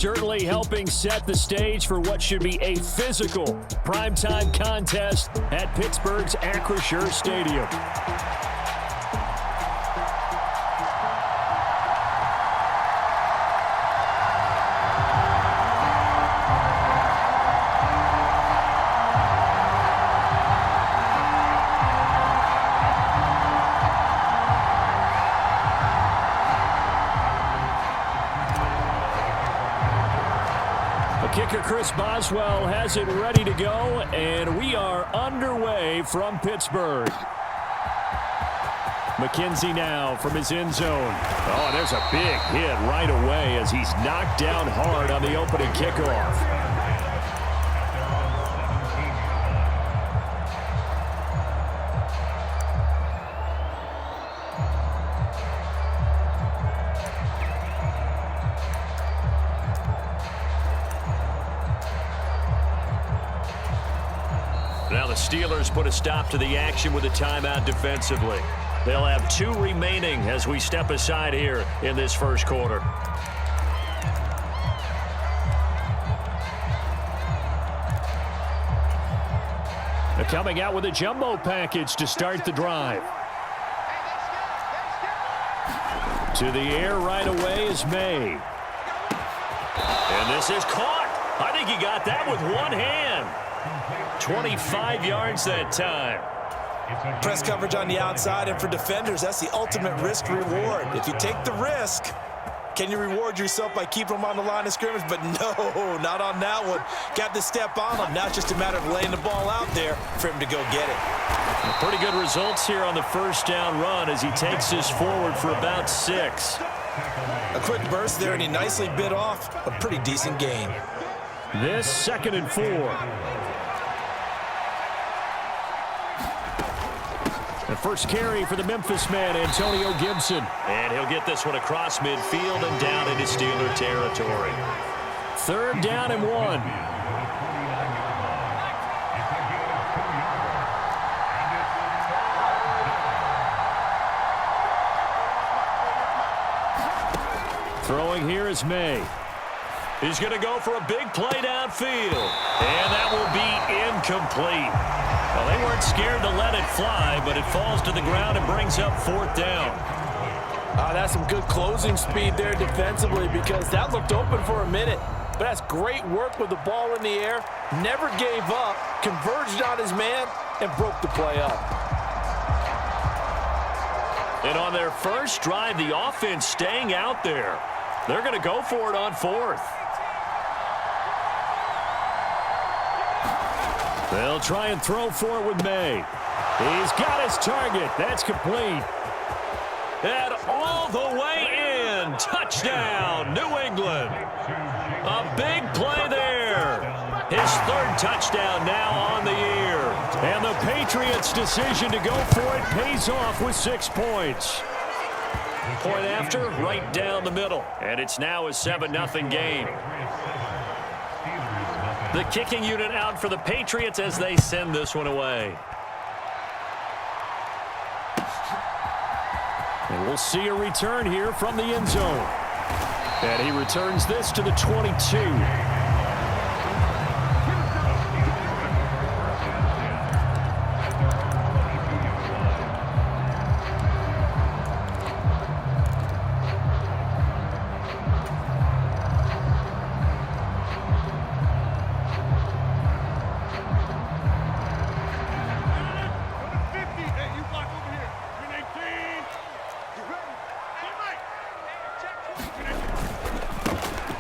Certainly helping set the stage for what should be a physical primetime contest at Pittsburgh's Acrisure Stadium. Kicker Chris Boswell has it ready to go, and we are underway from Pittsburgh. McKenzie now from his end zone. Oh, and there's a big hit right away as he's knocked down hard on the opening kickoff. Now the Steelers put a stop to the action with a timeout defensively. They'll have 2 remaining as we step aside here in this first quarter. They're coming out with a jumbo package to start the drive. To the air right away is May. And this is caught. I think he got that with one hand. 25 yards that time. Press coverage on the outside, and for defenders, that's the ultimate risk reward. If you take the risk, can you reward yourself by keeping them on the line of scrimmage? But no, not on that one. Got to step on them. Now it's just a matter of laying the ball out there for him to go get it. Pretty good results here on the first down run as he takes this forward for about 6. A quick burst there, and he nicely bit off a pretty decent gain. This 2nd and 4. The first carry for the Memphis man, Antonio Gibson. And he'll get this one across midfield and down into Steeler territory. 3rd down and 1. Throwing here is May. He's going to go for a big play downfield. And that will be incomplete. Well, they weren't scared to let it fly, but it falls to the ground and brings up 4th down. That's some good closing speed there defensively, because that looked open for a minute. But that's great work with the ball in the air. Never gave up, converged on his man, and broke the play up. And on their first drive, the offense staying out there. They're going to go for it on 4th. They'll try and throw for it with May. He's got his target. That's complete. And all the way in. Touchdown, New England. A big play there. His 3rd touchdown now on the year. And the Patriots' decision to go for it pays off with 6 points. Point after, right down the middle. And it's now a 7-0 game. The kicking unit out for the Patriots as they send this one away. And we'll see a return here from the end zone. And he returns this to the 22.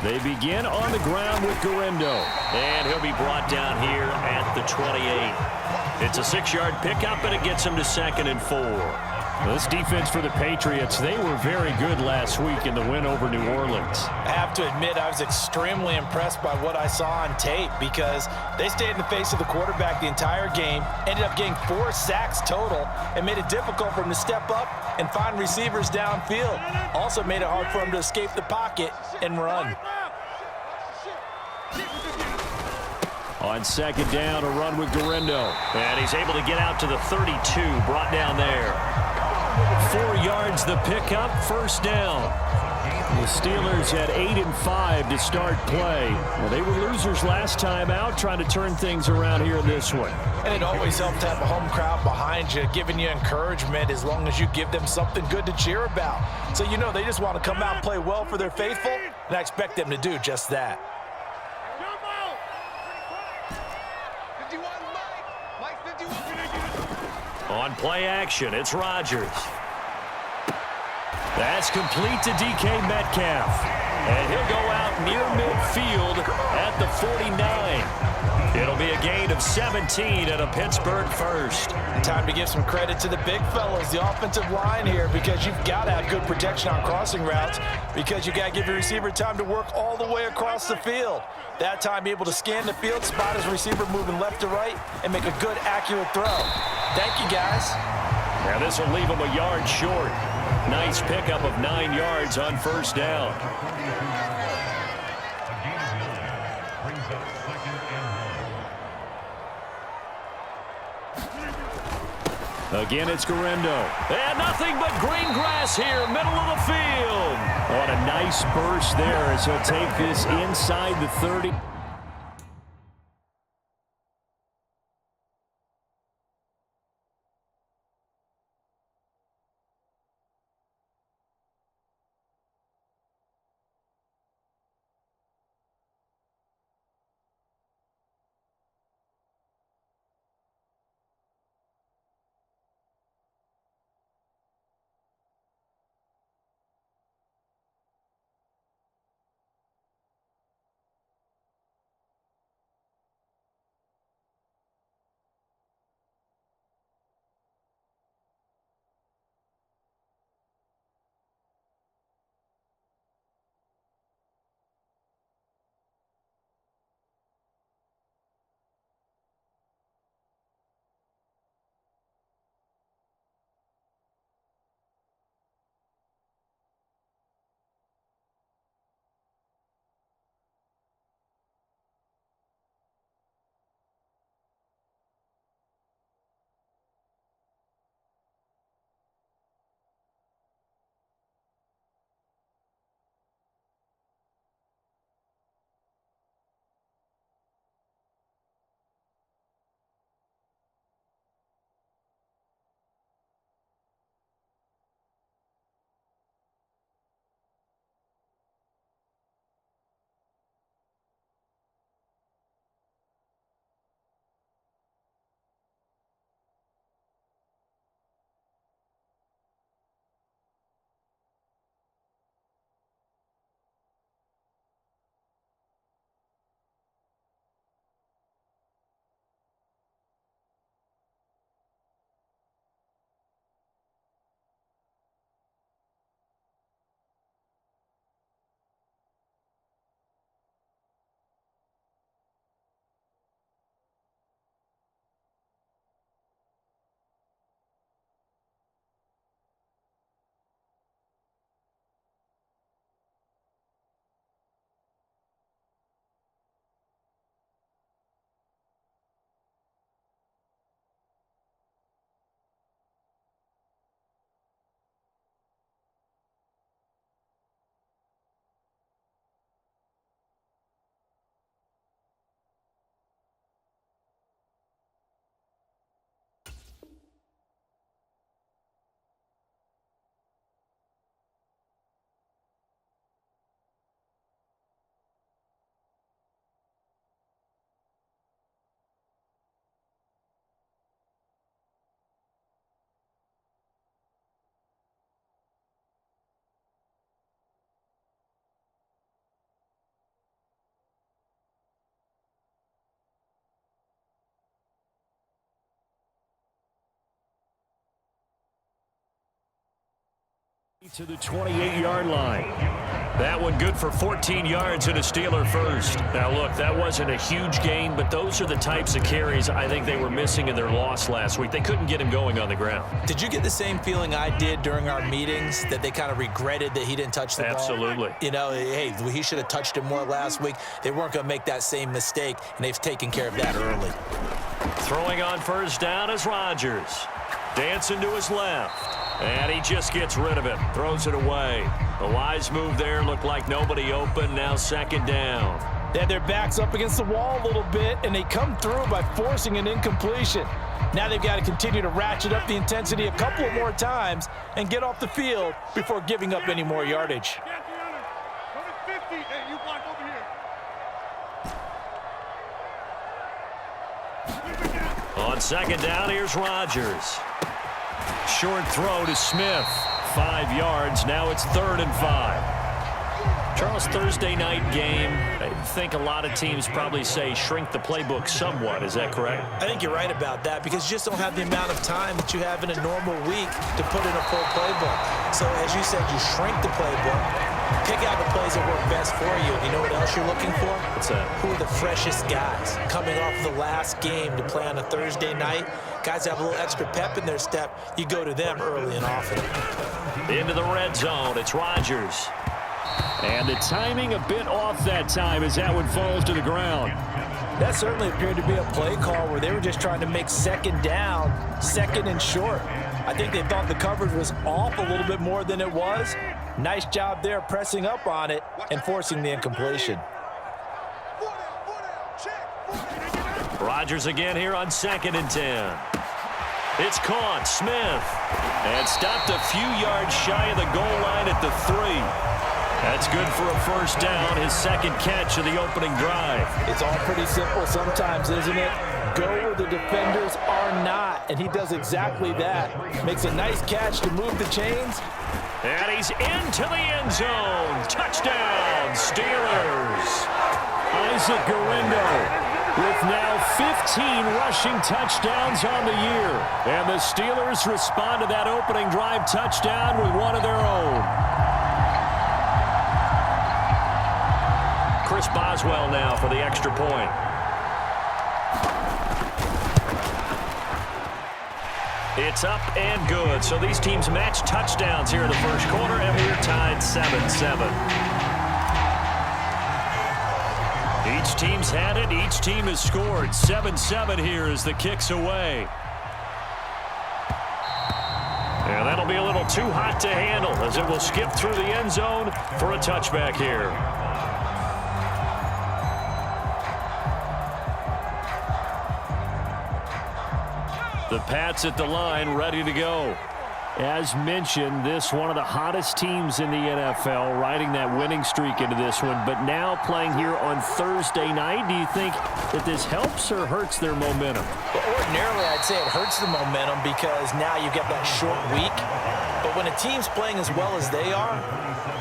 They begin on the ground with Gurindo. And he'll be brought down here at the 28. It's a 6-yard pickup, and it gets him to 2nd and 4. This defense for the Patriots, they were very good last week in the win over New Orleans. I have to admit, I was extremely impressed by what I saw on tape, because they stayed in the face of the quarterback the entire game, ended up getting 4 sacks total, and made it difficult for him to step up and find receivers downfield. Also made it hard for him to escape the pocket and run. On 2nd down, a run with Gurindo. And he's able to get out to the 32, brought down there. 4 yards the pickup, 1st down. The Steelers at 8-5 to start play. Well, they were losers last time out, trying to turn things around here in this one. And it always helps to have a home crowd behind you, giving you encouragement as long as you give them something good to cheer about. So you know they just want to come out and play well for their faithful, and I expect them to do just that. On play action, it's Rodgers. That's complete to DK Metcalf. And he'll go out near midfield at the 49. It'll be a gain of 17 and a Pittsburgh first. Time to give some credit to the big fellas, the offensive line here, because you've got to have good protection on crossing routes, because you got to give your receiver time to work all the way across the field. That time, be able to scan the field, spot his receiver moving left to right, and make a good, accurate throw. Thank you, guys. Now this will leave him a yard short. Nice pickup of 9 yards on first down. Again, it's Garendo. And nothing but green grass here, middle of the field. What a nice burst there as he'll take this inside the 30. To the 28-yard line. That one good for 14 yards and a Steeler first. Now, look, that wasn't a huge gain, but those are the types of carries I think they were missing in their loss last week. They couldn't get him going on the ground. Did you get the same feeling I did during our meetings, that they kind of regretted that he didn't touch the ball? Absolutely. You know, hey, he should have touched it more last week. They weren't going to make that same mistake, and they've taken care of that early. Throwing on first down is Rodgers. Dancing to his left. And he just gets rid of it, throws it away. A wise move there, looked like nobody open, now second down. They had their backs up against the wall a little bit, and they come through by forcing an incompletion. Now they've got to continue to ratchet up the intensity a couple of more times and get off the field before giving up any more yardage. On second down, here's Rodgers. Short throw to Smith. 5 yards. Now it's 3rd and 5. Charles, Thursday night game, I think a lot of teams probably say shrink the playbook somewhat. Is that correct? I think you're right about that because you just don't have the amount of time that you have in a normal week to put in a full playbook. So as you said, you shrink the playbook, pick out the plays that work best for you. You know what else you're looking for? What's that? Who are the freshest guys coming off the last game to play on a Thursday night? Guys have a little extra pep in their step. You go to them early and often. Into the red zone. It's Rodgers. And the timing a bit off that time as that one falls to the ground. That certainly appeared to be a play call where they were just trying to make second down, second and short. I think they thought the coverage was off a little bit more than it was. Nice job there pressing up on it and forcing the incompletion. Rodgers again here on 2nd and 10. It's caught. Smith. And stopped a few yards shy of the goal line at the 3. That's good for a first down, his second catch of the opening drive. It's all pretty simple sometimes, isn't it? Go where the defenders are not, and he does exactly that. Makes a nice catch to move the chains. And he's into the end zone. Touchdown, Steelers. Isaac Guerrero with now 15 rushing touchdowns on the year. And the Steelers respond to that opening drive touchdown with one of their own. Chris Boswell now for the extra point. It's up and good. So these teams match touchdowns here in the first quarter, and we're tied 7-7. Each team's had it. Each team has scored. 7-7 here as the kick's away. And that'll be a little too hot to handle as it will skip through the end zone for a touchback here. The Pats at the line, ready to go. As mentioned, this one of the hottest teams in the NFL, riding that winning streak into this one, but now playing here on Thursday night. Do you think that this helps or hurts their momentum? Well, ordinarily, I'd say it hurts the momentum because now you get that short week. But when a team's playing as well as they are,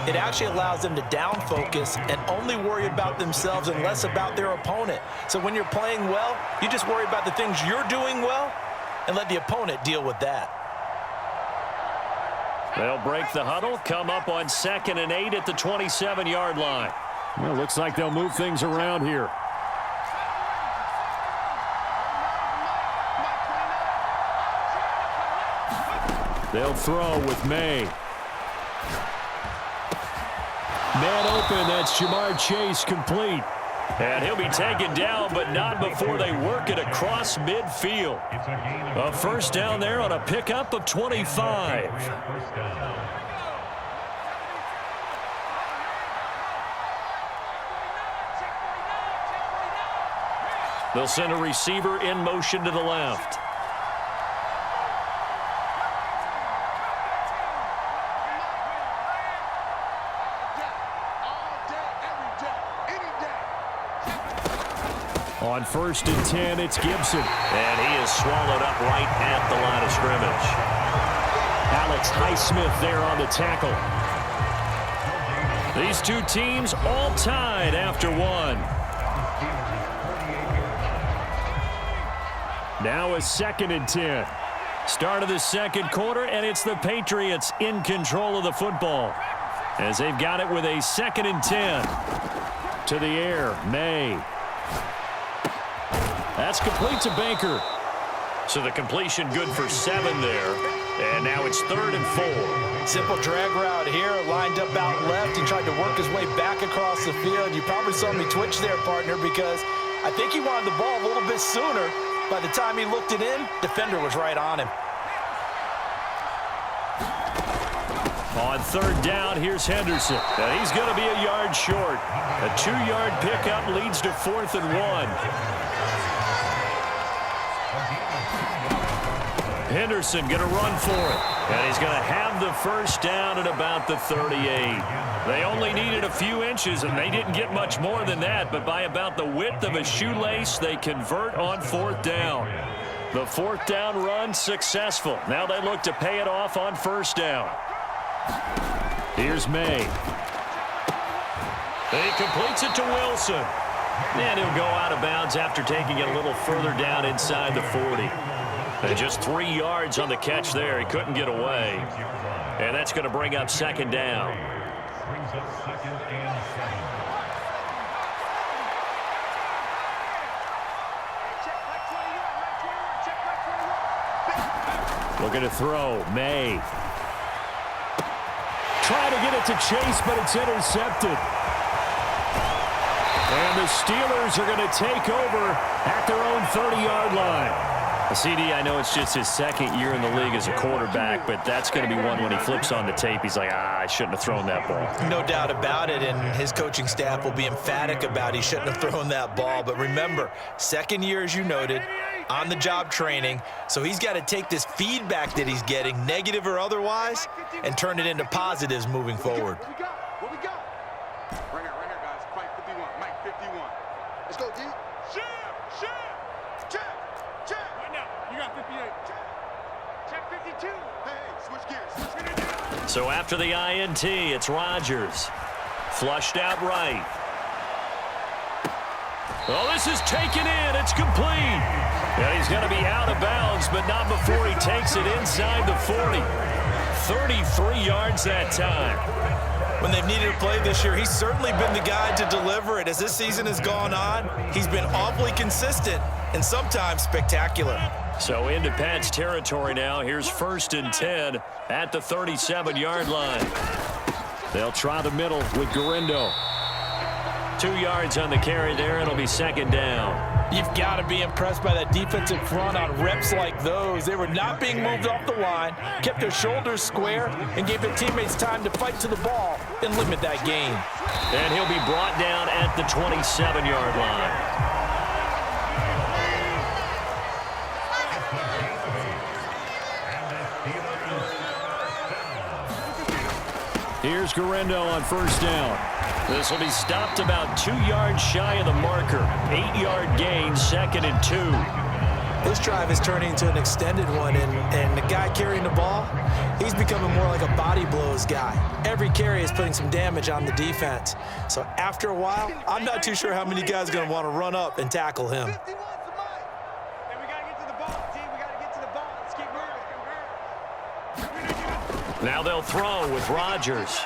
it actually allows them to down focus and only worry about themselves and less about their opponent. So when you're playing well, you just worry about the things you're doing well and let the opponent deal with that. They'll break the huddle, come up on 2nd and 8 at the 27-yard line. Well, looks like they'll move things around here. They'll throw with May. Man open, that's Jamar Chase, complete. And he'll be taken down, but not before they work it across midfield. A first down there on a pickup of 25. They'll send a receiver in motion to the left. On 1st and 10, it's Gibson. And he is swallowed up right at the line of scrimmage. Alex Highsmith there on the tackle. These two teams all tied after one. Now a 2nd and 10. Start of the second quarter, and it's the Patriots in control of the football as they've got it with a 2nd and 10. To the air, May. That's complete to Baker. So the completion good for 7 there. And now it's 3rd and 4. Simple drag route here, lined up out left. He tried to work his way back across the field. You probably saw me twitch there, partner, because I think he wanted the ball a little bit sooner. By the time he looked it in, defender was right on him. On third down, here's Henderson. And he's going to be a yard short. A 2-yard pickup leads to 4th and 1. Henderson going to run for it. And he's going to have the first down at about the 38. They only needed a few inches, and they didn't get much more than that. But by about the width of a shoelace, they convert on 4th down. The 4th down run successful. Now they look to pay it off on 1st down. Here's May. He completes it to Wilson. And he'll go out of bounds after taking it a little further down inside the 40. And just 3 yards on the catch there. He couldn't get away. And that's going to bring up 2nd down. Brings up 2nd and 7. Looking to throw. May. Trying to get it to Chase, but it's intercepted. And the Steelers are going to take over at their own 30-yard line. CD, I know it's just his 2nd year in the league as a quarterback, but that's going to be one when he flips on the tape. He's like, I shouldn't have thrown that ball. No doubt about it, and his coaching staff will be emphatic about he shouldn't have thrown that ball. But remember, 2nd year, as you noted, on-the-job training, so he's got to take this feedback that he's getting, negative or otherwise, and turn it into positives moving forward. What we got? Right here, guys. Fight 51. Mike 51. Let's go, D. Check. Right now. You got 58. Check 52. Hey, switch gears. So after the INT, it's Rodgers. Flushed out right. Oh, this is taken in. It's complete. And he's going to be out of bounds, but not before he takes it inside the 40. 33 yards that time. When they've needed a play this year, he's certainly been the guy to deliver it. As this season has gone on, he's been awfully consistent and sometimes spectacular. So into Pat's territory now. Here's 1st and 10 at the 37-yard line. They'll try the middle with Garindo. 2 yards on the carry there. It'll be 2nd down. You've got to be impressed by that defensive front on reps like those. They were not being moved off the line, kept their shoulders square, and gave their teammates time to fight to the ball and limit that gain. And he'll be brought down at the 27-yard line. Here's Garindo on 1st down. This will be stopped about 2 yards shy of the marker. 8-yard gain, 2nd and 2. This drive is turning into an extended one, and the guy carrying the ball, he's becoming more like a body blows guy. Every carry is putting some damage on the defense. So after a while, I'm not too sure how many guys are going to want to run up and tackle him. Now they'll throw with Rodgers.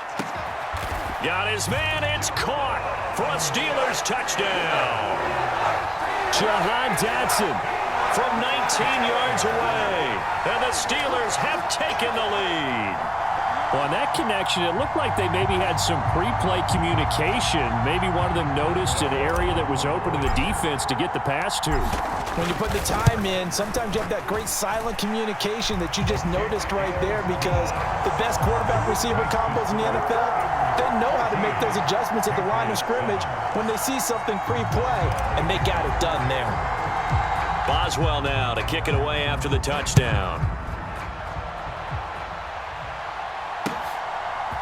Got his man. It's caught for a Steelers touchdown. Jahan Dotson from 19 yards away. And the Steelers have taken the lead. Well, on that connection, it looked like they maybe had some pre-play communication. Maybe one of them noticed an area that was open to the defense to get the pass to. When you put the time in, sometimes you have that great silent communication that you just noticed right there, because the best quarterback-receiver combos in the NFL, they know how to make those adjustments at the line of scrimmage when they see something pre-play, and they got it done there. Boswell now to kick it away after the touchdown.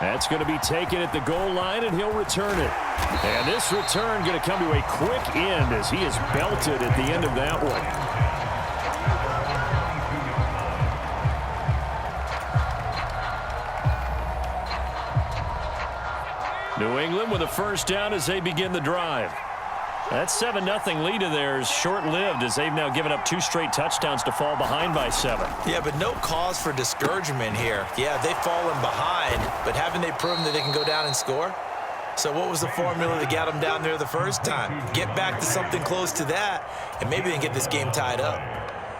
That's going to be taken at the goal line, and he'll return it. And this return going to come to a quick end as he is belted at the end of that one. New England with a 1st down as they begin the drive. That 7-0 lead of theirs short-lived as they've now given up 2 straight touchdowns to fall behind by 7. Yeah, but no cause for discouragement here. Yeah, they've fallen behind, but haven't they proven that they can go down and score? So what was the formula that got them down there the first time? Get back to something close to that, and maybe they can get this game tied up.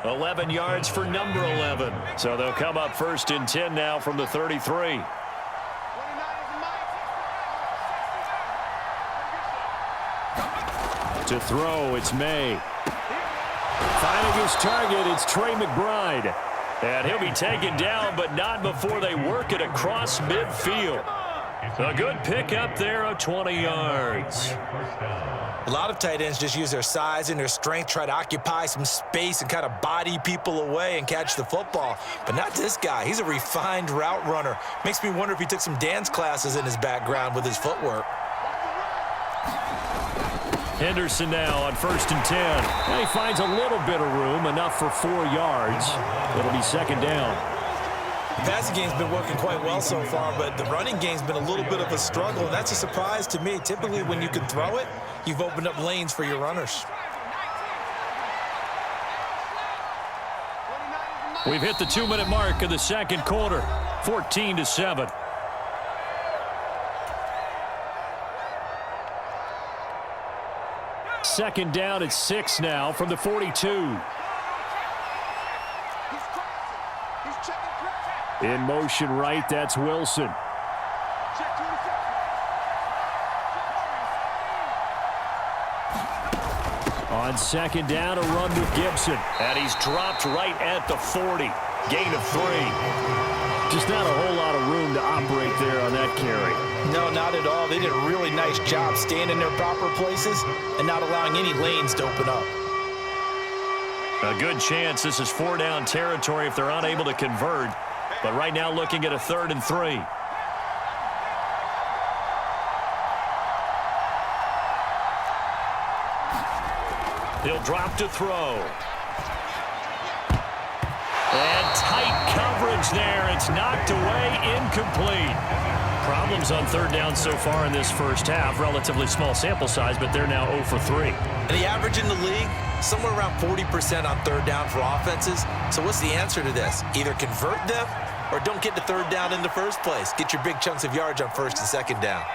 11 yards for number 11. So they'll come up 1st and 10 now from the 33. To throw, it's May. Finding his target, it's Trey McBride. And he'll be taken down, but not before they work it across midfield. A good pickup there of 20 yards. A lot of tight ends just use their size and their strength, try to occupy some space and kind of body people away and catch the football. But not this guy. He's a refined route runner. Makes me wonder if he took some dance classes in his background with his footwork. Henderson now on 1st and 10. And he finds a little bit of room, enough for 4 yards. It'll be 2nd down. The passing game's been working quite well so far, but the running game's been a little bit of a struggle, and that's a surprise to me. Typically, when you can throw it, you've opened up lanes for your runners. We've hit the 2-minute mark of the 2nd quarter, 14-7. Second down at 6 now from the 42. In motion right, that's Wilson. On 2nd down, a run with Gibson. And he's dropped right at the 40. Gain of 3. Just not a whole lot of room to operate there on that carry. No, not at all. They did a really nice job staying in their proper places and not allowing any lanes to open up. A good chance this is 4-down territory if they're unable to convert. But right now looking at a 3rd and 3. He'll drop to throw. And tight coverage there. It's knocked away, incomplete. Problems on 3rd down so far in this first half. Relatively small sample size, but they're now 0 for 3. And the average in the league, somewhere around 40% on 3rd down for offenses. So what's the answer to this? Either convert them or don't get to 3rd down in the first place. Get your big chunks of yards on 1st and 2nd down.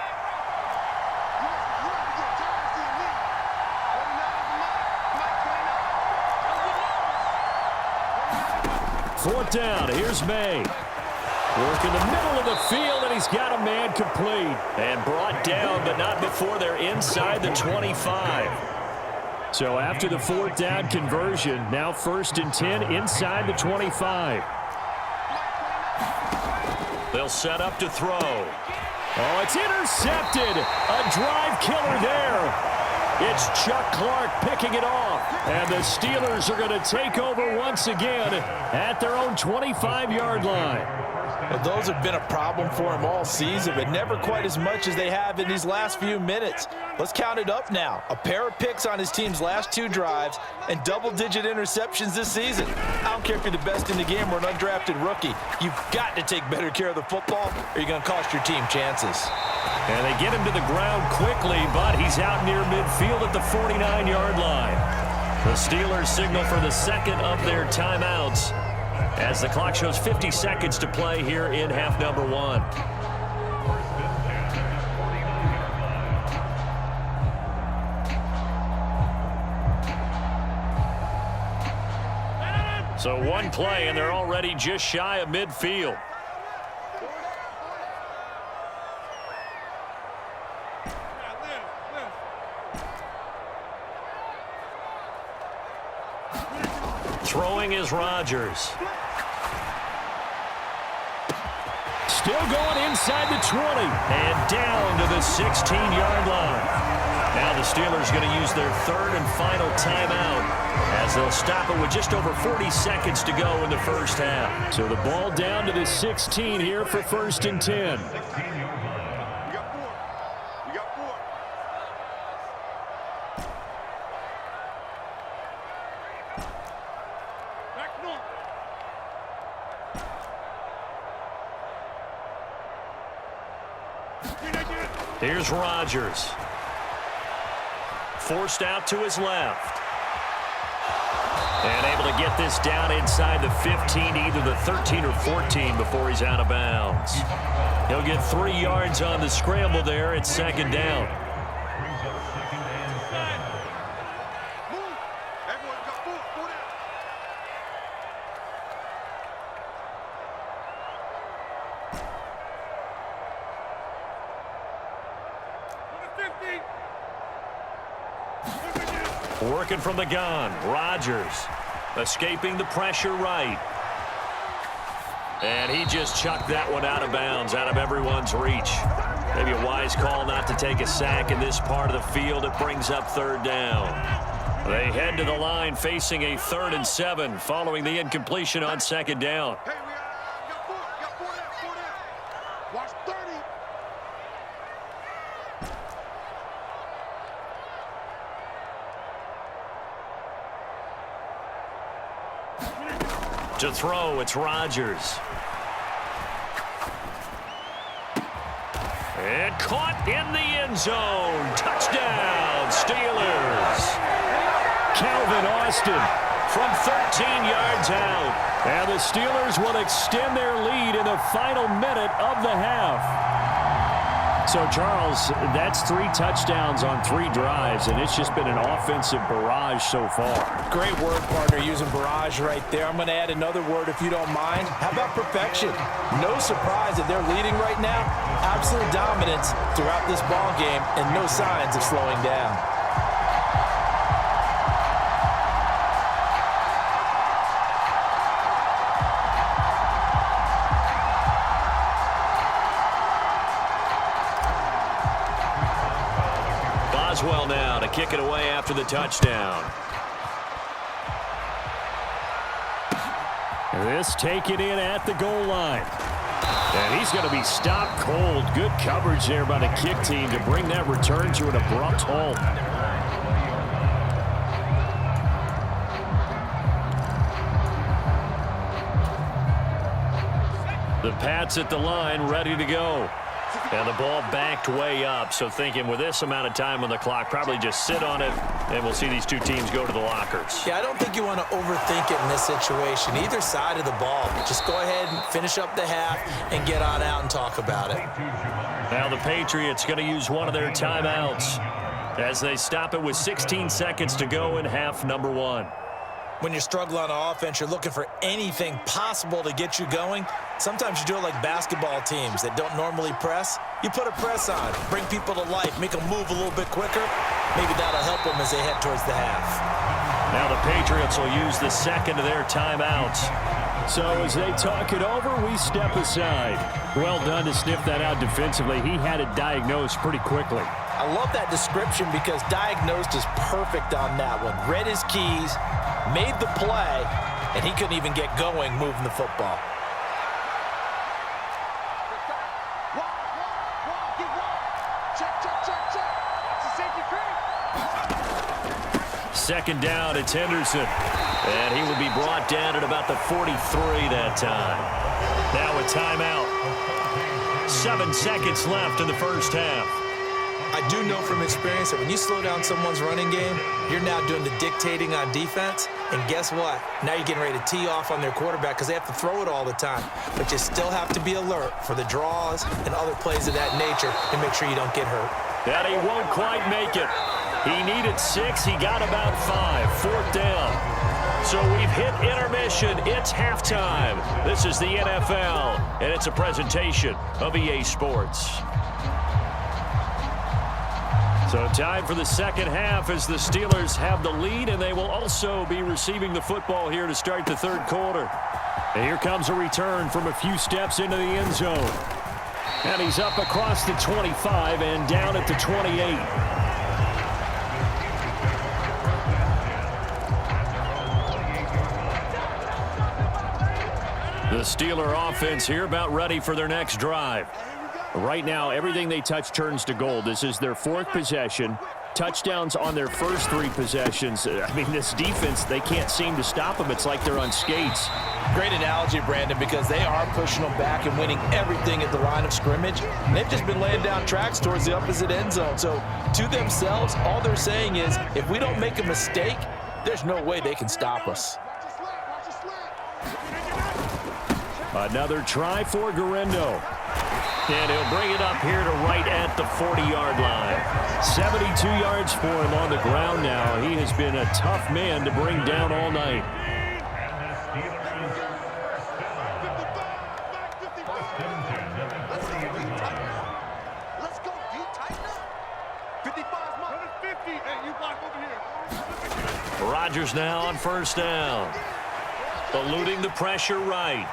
Fourth down, here's May. Work in the middle of the field, and he's got a man complete. And brought down, but not before they're inside the 25. So after the 4th down conversion, now 1st and 10 inside the 25. They'll set up to throw. Oh, it's intercepted. A drive killer there. It's Chuck Clark picking it off. And the Steelers are going to take over once again at their own 25-yard line. Well, those have been a problem for him all season, but never quite as much as they have in these last few minutes. Let's count it up now. A pair of picks on his team's last 2 drives and double-digit interceptions this season. I don't care if you're the best in the game or an undrafted rookie. You've got to take better care of the football or you're going to cost your team chances. And they get him to the ground quickly, but he's out near midfield at the 49-yard line. The Steelers signal for the 2nd of their timeouts as the clock shows 50 seconds to play here in half number 1. So 1 play, and they're already just shy of midfield. Throwing is Rodgers. Still going inside the 20. And down to the 16-yard line. Now the Steelers going to use their 3rd and final timeout as they'll stop it with just over 40 seconds to go in the first half. So the ball down to the 16 here for 1st and 10. Here's Rodgers. Forced out to his left. And able to get this down inside the 15, either the 13 or 14 before he's out of bounds. He'll get 3 yards on the scramble there at 2nd down. Working from the gun, Rodgers escaping the pressure right. And he just chucked that one out of bounds, out of everyone's reach. Maybe a wise call not to take a sack in this part of the field. It brings up third down. They head to the line facing a 3rd and 7 following the incompletion on second down. Hey, we got four down. Watch 30. To throw, it's Rodgers. And caught in the end zone. Touchdown, Steelers. Calvin Austin from 13 yards out. And the Steelers will extend their lead in the final minute of the half. So, Charles, that's 3 touchdowns on 3 drives, and it's just been an offensive barrage so far. Great word, partner, using barrage right there. I'm going to add another word if you don't mind. How about perfection? No surprise that they're leading right now. Absolute dominance throughout this ball game and no signs of slowing down. Boswell now to kick it away after the touchdown. This taken in at the goal line. And he's going to be stopped cold. Good coverage there by the kick team to bring that return to an abrupt halt. The Pats at the line, ready to go. And the ball backed way up, so thinking with this amount of time on the clock, probably just sit on it, and we'll see these two teams go to the lockers. Yeah, I don't think you want to overthink it in this situation. Either side of the ball, just go ahead and finish up the half and get on out and talk about it. Now the Patriots going to use one of their timeouts as they stop it with 16 seconds to go in half number 1. When you're struggling on offense, you're looking for anything possible to get you going. Sometimes you do it like basketball teams that don't normally press. You put a press on, bring people to life, make them move a little bit quicker. Maybe that'll help them as they head towards the half. Now the Patriots will use the second of their timeouts. So as they talk it over, we step aside. Well done to sniff that out defensively. He had it diagnosed pretty quickly. I love that description because diagnosed is perfect on that one. Read his keys, made the play, and he couldn't even get going moving the football. Second down, it's Henderson. And he will be brought down at about the 43 that time. Now a timeout. 7 seconds left in the first half. I do know from experience that when you slow down someone's running game, you're now doing the dictating on defense. And guess what? Now you're getting ready to tee off on their quarterback because they have to throw it all the time. But you still have to be alert for the draws and other plays of that nature and make sure you don't get hurt. That he won't quite make it. He needed 6. He got about 5. 4th down. So we've hit intermission. It's halftime. This is the NFL, and it's a presentation of EA Sports. So time for the second half as the Steelers have the lead, and they will also be receiving the football here to start the third quarter. And here comes a return from a few steps into the end zone. And he's up across the 25 and down at the 28. The Steeler offense here about ready for their next drive. Right now, everything they touch turns to gold. This is their 4th possession. Touchdowns on their first 3 possessions. I mean, this defense, they can't seem to stop them. It's like they're on skates. Great analogy, Brandon, because they are pushing them back and winning everything at the line of scrimmage. And they've just been laying down tracks towards the opposite end zone. So to themselves, all they're saying is, if we don't make a mistake, there's no way they can stop us. Another try for Guerrero. And he'll bring it up here to right at the 40-yard line. 72 yards for him on the ground now. He has been a tough man to bring down all night. Let's go, D. Tighten up. 55's mine. 50. Hey, you block over here. Rodgers now on first down. Eluding the pressure right.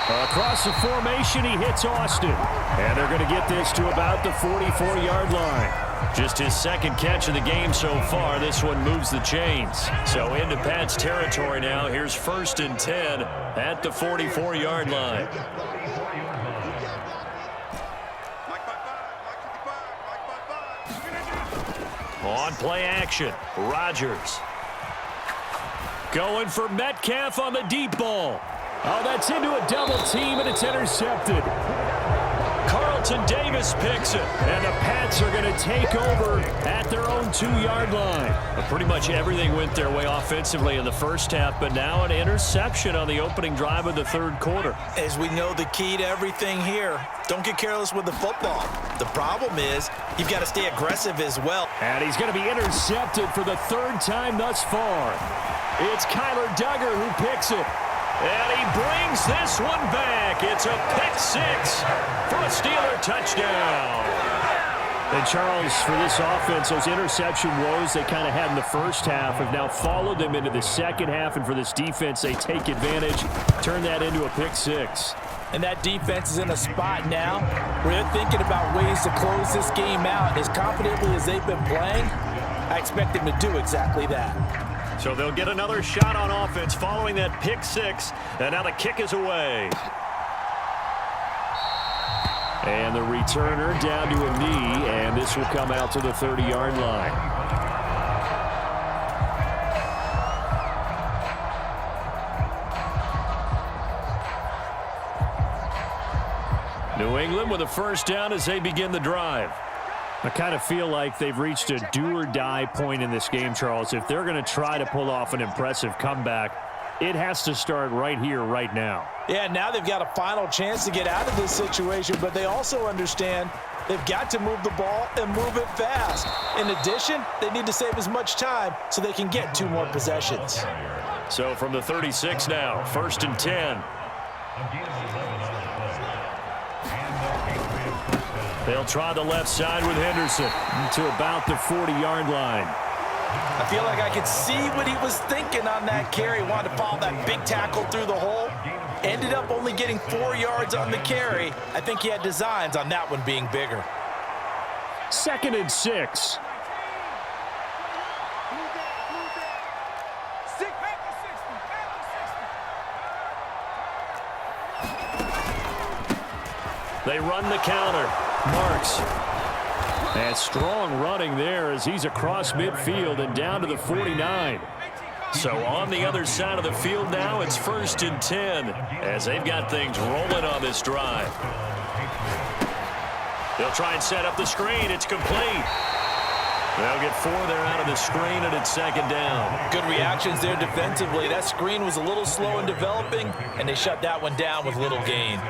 Across the formation, he hits Austin. And they're going to get this to about the 44-yard line. Just his second catch of the game so far. This one moves the chains. So into Pat's territory now. Here's 1st and 10 at the 44-yard line. On play action, Rodgers. Going for Metcalf on the deep ball. Oh, that's into a double team, and it's intercepted. Carlton Davis picks it, and the Pats are going to take over at their own 2-yard line. But pretty much everything went their way offensively in the first half, but now an interception on the opening drive of the third quarter. As we know, the key to everything here, don't get careless with the football. The problem is you've got to stay aggressive as well. And he's going to be intercepted for the 3rd time thus far. It's Kyler Duggar who picks it. And he brings this one back. It's a pick 6 for a Steeler touchdown. And Charles, for this offense, those interception woes they kind of had in the first half have now followed them into the second half. And for this defense, they take advantage, turn that into a pick 6. And that defense is in a spot now where they're thinking about ways to close this game out. As confidently as they've been playing, I expect them to do exactly that. So they'll get another shot on offense following that pick 6. And now the kick is away. And the returner down to a knee, and this will come out to the 30-yard line. New England with a first down as they begin the drive. I kind of feel like they've reached a do-or-die point in this game, Charles. If they're going to try to pull off an impressive comeback, it has to start right here, right now. Yeah, now they've got a final chance to get out of this situation, but they also understand they've got to move the ball and move it fast. In addition, they need to save as much time so they can get 2 more possessions. So from the 36 now, 1st and 10. They'll try the left side with Henderson to about the 40-yard line. I feel like I could see what he was thinking on that carry. Wanted to follow that big tackle through the hole. Ended up only getting 4 yards on the carry. I think he had designs on that one being bigger. 2nd and 6. They run the counter. Marks. And strong running there as he's across midfield and down to the 49. So on the other side of the field now, it's 1st and 10 as they've got things rolling on this drive. They'll try and set up the screen. It's complete. They'll get 4 there out of the screen, and it's 2nd down. Good reactions there defensively. That screen was a little slow in developing, and they shut that one down with little gain.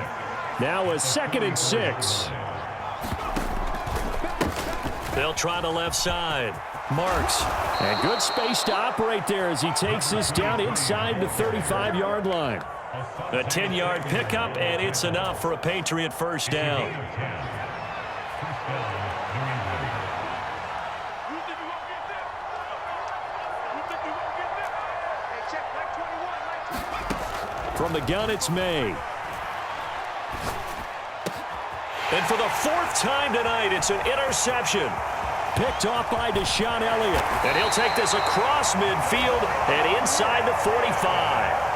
Now a 2nd and 6. They'll try the left side. Marks. And good space to operate there as he takes this down inside the 35-yard line. A 10-yard pickup, and it's enough for a Patriot first down. From the gun, it's May. And for the 4th time tonight, it's an interception. Picked off by Deshaun Elliott. And he'll take this across midfield and inside the 45.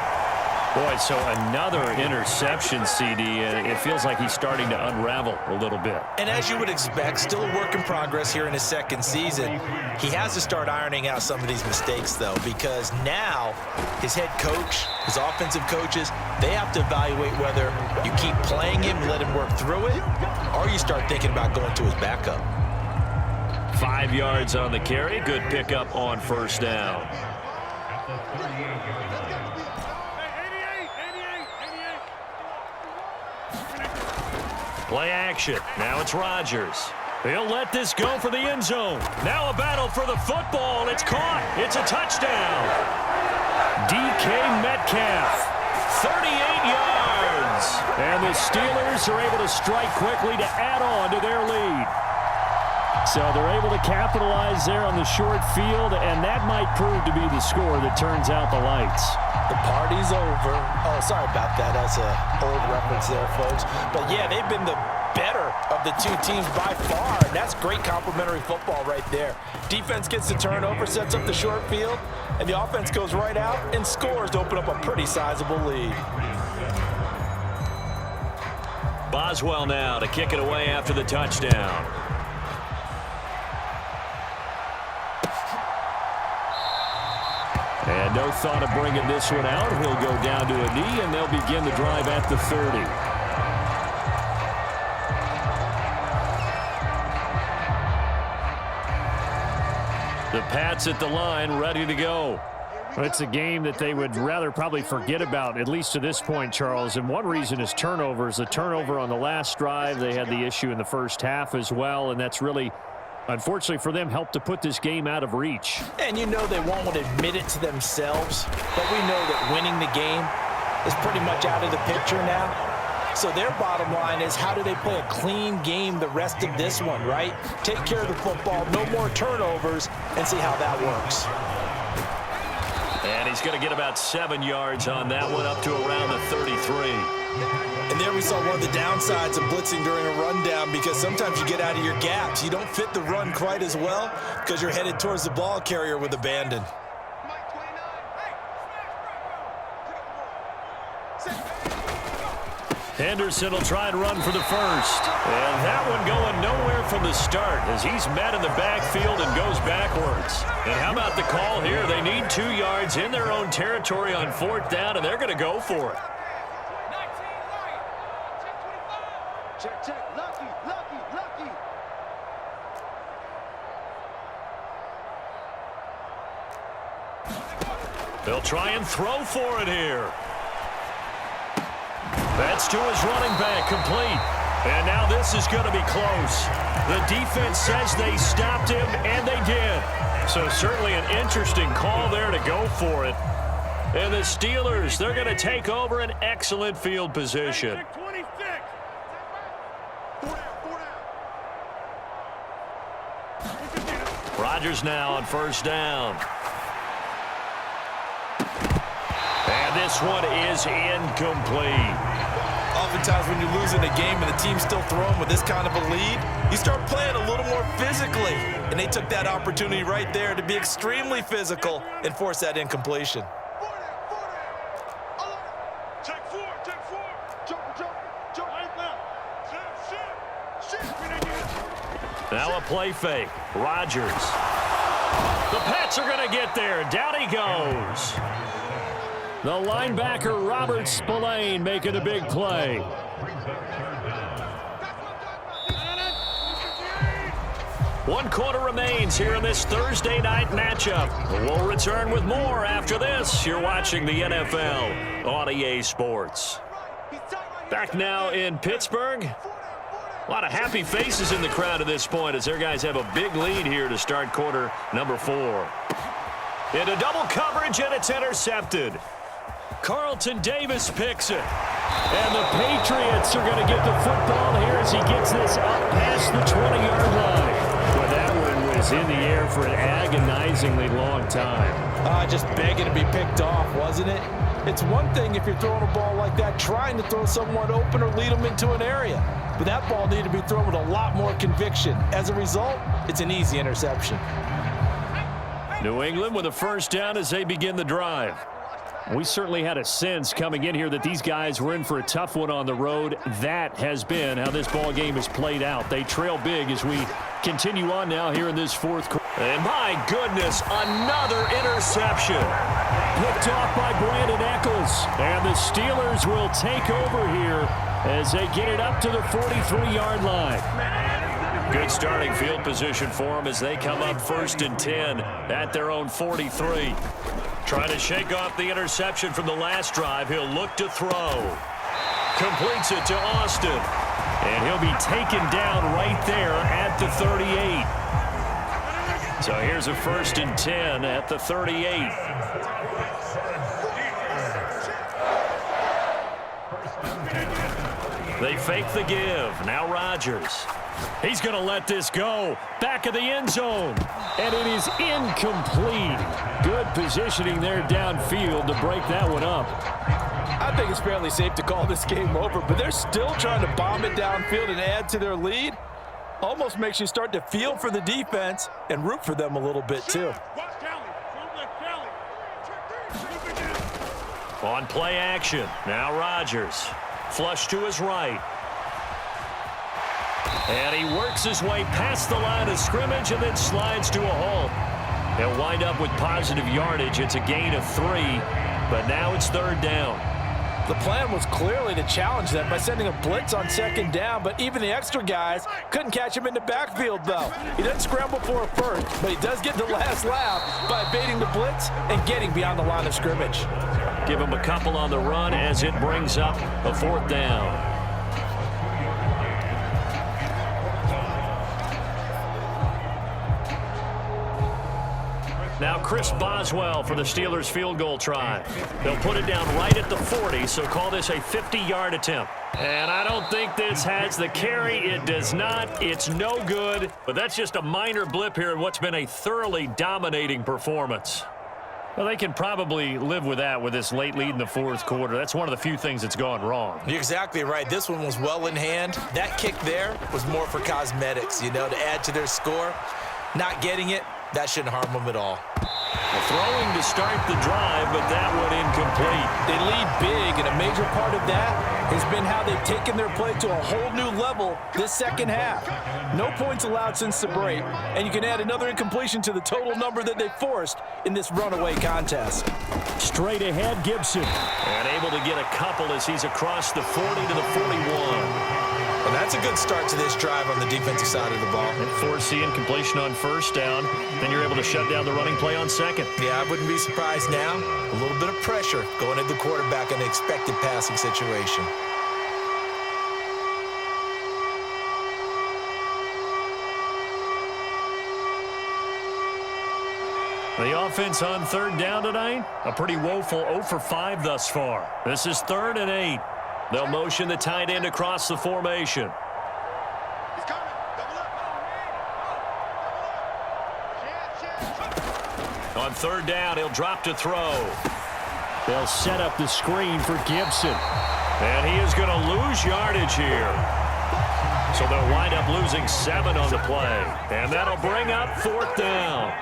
Boy, so another interception, CD. It feels like he's starting to unravel a little bit. And as you would expect, still a work in progress here in his 2nd season. He has to start ironing out some of these mistakes, though, because now his head coach, his offensive coaches, they have to evaluate whether you keep playing him, let him work through it, or you start thinking about going to his backup. 5 yards on the carry. Good pickup on 1st down. Play action. Now it's Rodgers. He'll let this go for the end zone. Now a battle for the football. It's caught. It's a touchdown. DK Metcalf, 38 yards. And the Steelers are able to strike quickly to add on to their lead. So they're able to capitalize there on the short field, and that might prove to be the score that turns out the lights. The party's over. Oh, sorry about that. That's an old reference there, folks. But, yeah, they've been the better of the two teams by far, and that's great complimentary football right there. Defense gets the turnover, sets up the short field, and the offense goes right out and scores to open up a pretty sizable lead. Boswell now to kick it away after the touchdown. And no thought of bringing this one out. He'll go down to a knee, and they'll begin the drive at the 30. The Pats at the line, ready to go. It's a game that they would rather probably forget about, at least to this point, Charles. And one reason is turnovers. The turnover on the last drive, they had the issue in the first half as well, and that's really, unfortunately for them, helped to put this game out of reach. And you know they won't admit it to themselves, but we know that winning the game is pretty much out of the picture now. So their bottom line is, how do they play a clean game the rest of this one, right? Take care of the football, no more turnovers, and see how that works. And he's going to get about 7 yards on that one, up to around the 33. And there we saw one of the downsides of blitzing during a rundown, because sometimes you get out of your gaps. You don't fit the run quite as well because you're headed towards the ball carrier with abandon. Henderson will try and run for the first. And that one going nowhere from the start as he's met in the backfield and goes backwards. And how about the call here? They need 2 yards in their own territory on 4th down, and they're going to go for it. Check, check. Lucky, lucky, lucky. They'll try and throw for it here. That's to his running back, complete. And now this is going to be close. The defense says they stopped him, and they did. So certainly an interesting call there to go for it. And the Steelers, they're going to take over an excellent field position. 26. Rodgers now on 1st down. And this one is incomplete. Oftentimes when you're losing a game and the team's still throwing with this kind of a lead, you start playing a little more physically. And they took that opportunity right there to be extremely physical and force that incompletion. Check 4, check 4. Jump, right now. Shit. Now a play fake. Rodgers. The Pats are going to get there. Down he goes. The linebacker, Robert Spillane, making a big play. 1 quarter remains here in this Thursday night matchup. We'll return with more after this. You're watching the NFL on EA Sports. Back now in Pittsburgh. A lot of happy faces in the crowd at this point as their guys have a big lead here to start quarter number 4. Into double coverage, and it's intercepted. Carlton Davis picks it. And the Patriots are going to get the football here as he gets this up past the 20-yard line. Well, that one was in the air for an agonizingly long time. Just begging to be picked off, wasn't it? It's one thing if you're throwing a ball like that, trying to throw someone open or lead them into an area. But that ball needed to be thrown with a lot more conviction. As a result, it's an easy interception. New England with a 1st down as they begin the drive. We certainly had a sense coming in here that these guys were in for a tough one on the road. That has been how this ball game has played out. They trail big as we continue on now here in this 4th quarter. And my goodness, another interception. Picked off by Brandon Eccles. And the Steelers will take over here as they get it up to the 43-yard line. Good starting field position for them as they come up 1st and 10 at their own 43. Trying to shake off the interception from the last drive. He'll look to throw. Completes it to Austin. And he'll be taken down right there at the 38. So here's a 1st and 10 at the 38. They fake the give. Now Rodgers. He's going to let this go. Back of the end zone. And it is incomplete. Good positioning there downfield to break that one up. I think it's fairly safe to call this game over, but they're still trying to bomb it downfield and add to their lead. Almost makes you start to feel for the defense and root for them a little bit too. On play action. Now Rodgers. Flush to his right. And he works his way past the line of scrimmage and then slides to a halt. They'll wind up with positive yardage. It's a gain of 3, but now it's 3rd down. The plan was clearly to challenge them by sending a blitz on 2nd down, but even the extra guys couldn't catch him in the backfield, though. He doesn't scramble for a first, but he does get the last laugh by evading the blitz and getting beyond the line of scrimmage. Give him a couple on the run as it brings up a 4th down. Now Chris Boswell for the Steelers field goal try. They'll put it down right at the 40, so call this a 50-yard attempt. And I don't think this has the carry. It does not. It's no good. But that's just a minor blip here in what's been a thoroughly dominating performance. Well, they can probably live with that with this late lead in the 4th quarter. That's one of the few things that's gone wrong. You're exactly right. This one was well in hand. That kick there was more for cosmetics, to add to their score. Not getting it, that shouldn't harm them at all. Throwing to start the drive, but that one incomplete. They lead big, and a major part of that has been how they've taken their play to a whole new level this 2nd half. No points allowed since the break, and you can add another incompletion to the total number that they forced in this runaway contest. Straight ahead, Gibson. And able to get a couple as he's across the 40 to the 41. Well, that's a good start to this drive on the defensive side of the ball. And force the incompletion on 1st down. Then you're able to shut down the running play on 2nd. Yeah, I wouldn't be surprised now. A little bit of pressure going at the quarterback in an expected passing situation. The offense on 3rd down tonight, a pretty woeful 0 for 5 thus far. This is 3rd and 8. They'll motion the tight end across the formation. On 3rd down, he'll drop to throw. They'll set up the screen for Gibson. And he is going to lose yardage here. So they'll wind up losing 7 on the play. And that'll bring up 4th down.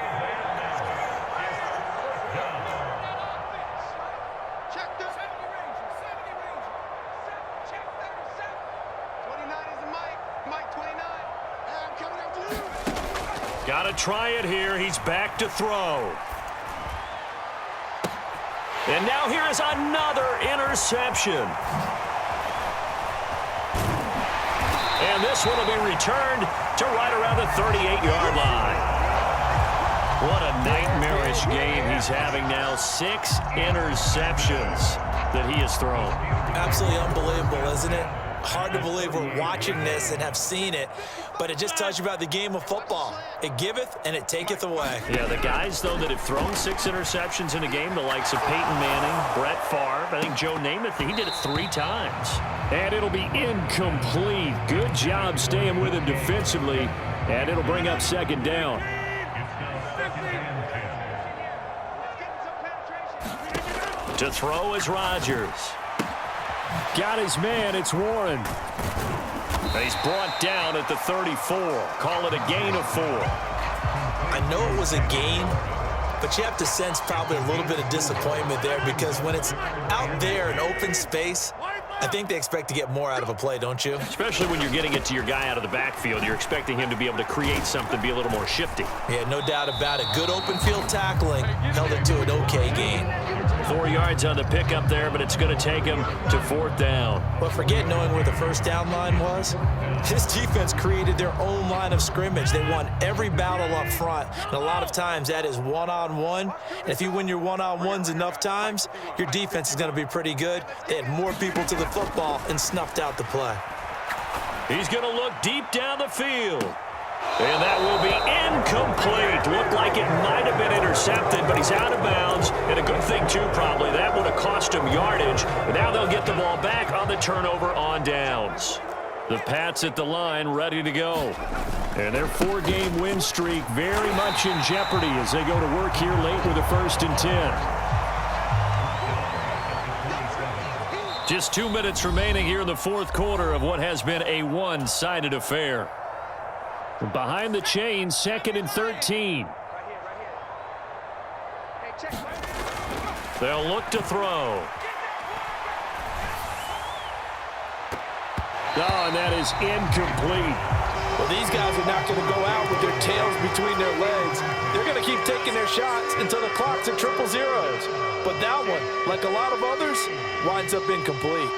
Got to try it here. He's back to throw. And now here is another interception. And this one will be returned to right around the 38-yard line. What a nightmarish game he's having now. 6 interceptions that he has thrown. Absolutely unbelievable, isn't it? Hard to believe we're watching this and have seen it, but it just tells you about the game of football. It giveth and it taketh away. Yeah, the guys, though, that have thrown 6 interceptions in a game, the likes of Peyton Manning, Brett Favre, I think Joe Namath, he did it 3 times. And it'll be incomplete. Good job staying with him defensively, and it'll bring up 2nd down. To throw is Rodgers. Got his man, it's Warren. And he's brought down at the 34. Call it a gain of 4. I know it was a gain, but you have to sense probably a little bit of disappointment there because when it's out there in open space, I think they expect to get more out of a play, don't you? Especially when you're getting it to your guy out of the backfield. You're expecting him to be able to create something, be a little more shifty. Yeah, no doubt about it. Good open field tackling. Held it to an okay gain. 4 yards on the pickup there, but it's going to take him to 4th down. But forget knowing where the 1st down line was. This defense created their own line of scrimmage. They won every battle up front. And a lot of times that is one-on-one. And if you win your one-on-ones enough times, your defense is going to be pretty good. They had more people to the football and snuffed out the play. He's going to look deep down the field. And that will be incomplete. Looked like it might have been intercepted, but he's out of bounds. And a good thing, too, probably. That would have cost him yardage. But now they'll get the ball back on the turnover on downs. The Pats at the line, ready to go. And their 4-game win streak very much in jeopardy as they go to work here late with a 1st and 10. Just 2 minutes remaining here in the 4th quarter of what has been a one-sided affair. Behind the chains, 2nd and 13. They'll look to throw. Oh, and that is incomplete. Well, these guys are not going to go out with their tails between their legs. They're going to keep taking their shots until the clock's at 000. But that one, like a lot of others, winds up incomplete.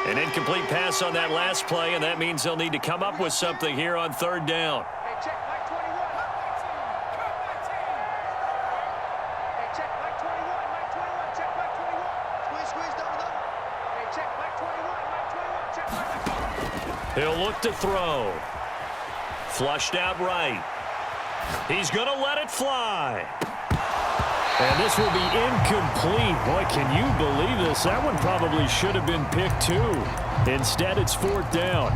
An incomplete pass on that last play, and that means they'll need to come up with something here on 3rd down. Hey, check Mike 21. Hey, check Mike 21. Mike 21. Check Mike 21. Squeeze, double. Hey, check Mike 21. Mike 21. Check Mike 21. He'll look to throw. Flushed out right. He's going to let it fly. And this will be incomplete. Boy, can you believe this? That one probably should have been picked too. Instead, it's 4th down.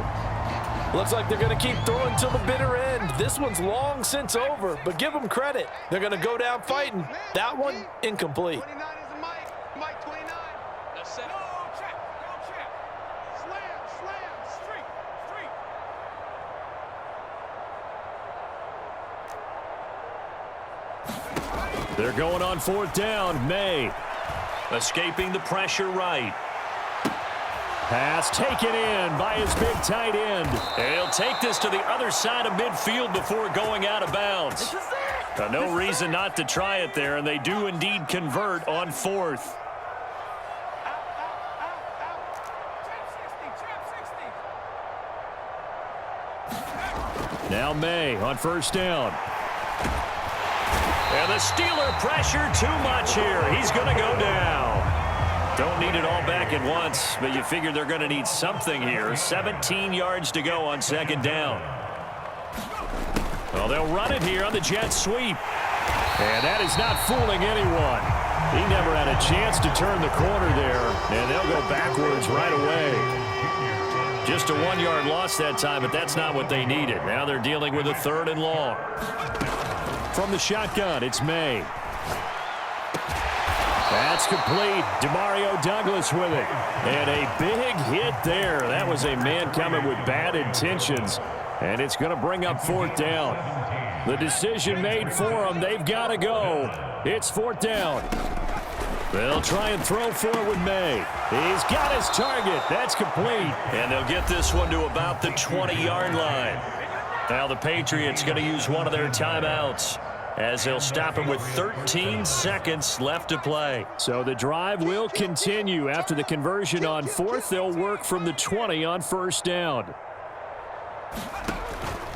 Looks like they're going to keep throwing till the bitter end. This one's long since over, but give them credit. They're going to go down fighting. That one, incomplete. 29 is a Mike. Mike 29. That's set. Go check. Slam, street. They're going on 4th down. May escaping the pressure right. Pass taken in by his big tight end. And he'll take this to the other side of midfield before going out of bounds. No reason not to try it there, and they do indeed convert on 4th. Now May on 1st down. And the Steeler pressure too much here. He's going to go down. Don't need it all back at once, but you figure they're going to need something here. 17 yards to go on 2nd down. Well, they'll run it here on the jet sweep. And that is not fooling anyone. He never had a chance to turn the corner there, and they'll go backwards right away. Just a 1-yard loss that time, but that's not what they needed. Now they're dealing with a 3rd and long. From the shotgun, it's May. That's complete. Demario Douglas with it. And a big hit there. That was a man coming with bad intentions. And it's going to bring up 4th down. The decision made for them. They've got to go. It's 4th down. They'll try and throw for it with May. He's got his target. That's complete. And they'll get this one to about the 20-yard line. Now the Patriots going to use one of their timeouts as they'll stop him with 13 seconds left to play. So the drive will continue. After the conversion on 4th, they'll work from the 20 on 1st down.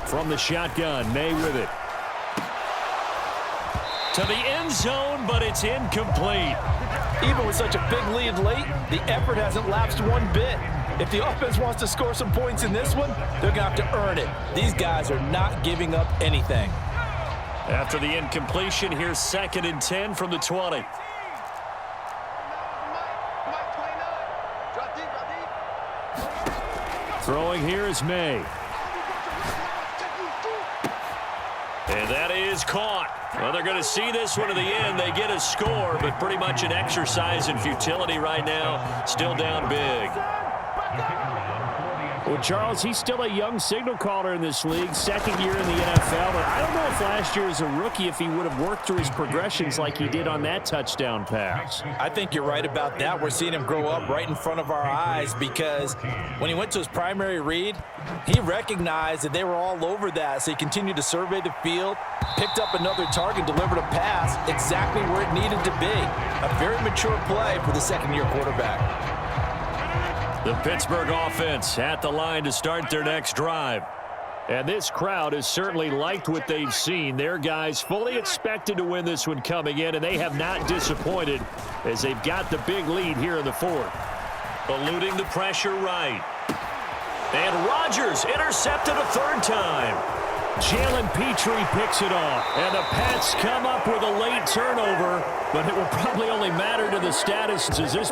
From the shotgun, May with it. To the end zone, but it's incomplete. Even with such a big lead late, the effort hasn't lapsed one bit. If the offense wants to score some points in this one, they're going to have to earn it. These guys are not giving up anything. After the incompletion, here's 2nd and 10 from the 20. Throwing here is May. And that is caught. Well, they're going to see this one to the end. They get a score, but pretty much an exercise in futility right now. Still down big. Well, Charles, he's still a young signal caller in this league, 2nd year in the NFL. But I don't know if last year as a rookie, if he would have worked through his progressions like he did on that touchdown pass. I think you're right about that. We're seeing him grow up right in front of our eyes because when he went to his primary read, he recognized that they were all over that. So he continued to survey the field, picked up another target, delivered a pass exactly where it needed to be. A very mature play for the 2nd-year quarterback. The Pittsburgh offense at the line to start their next drive. And this crowd has certainly liked what they've seen. Their guys fully expected to win this one coming in, and they have not disappointed as they've got the big lead here in the 4th. Eluding the pressure right. And Rodgers intercepted a 3rd time. Jalen Petrie picks it off. And the Pats come up with a late turnover, but it will probably only matter to the status as this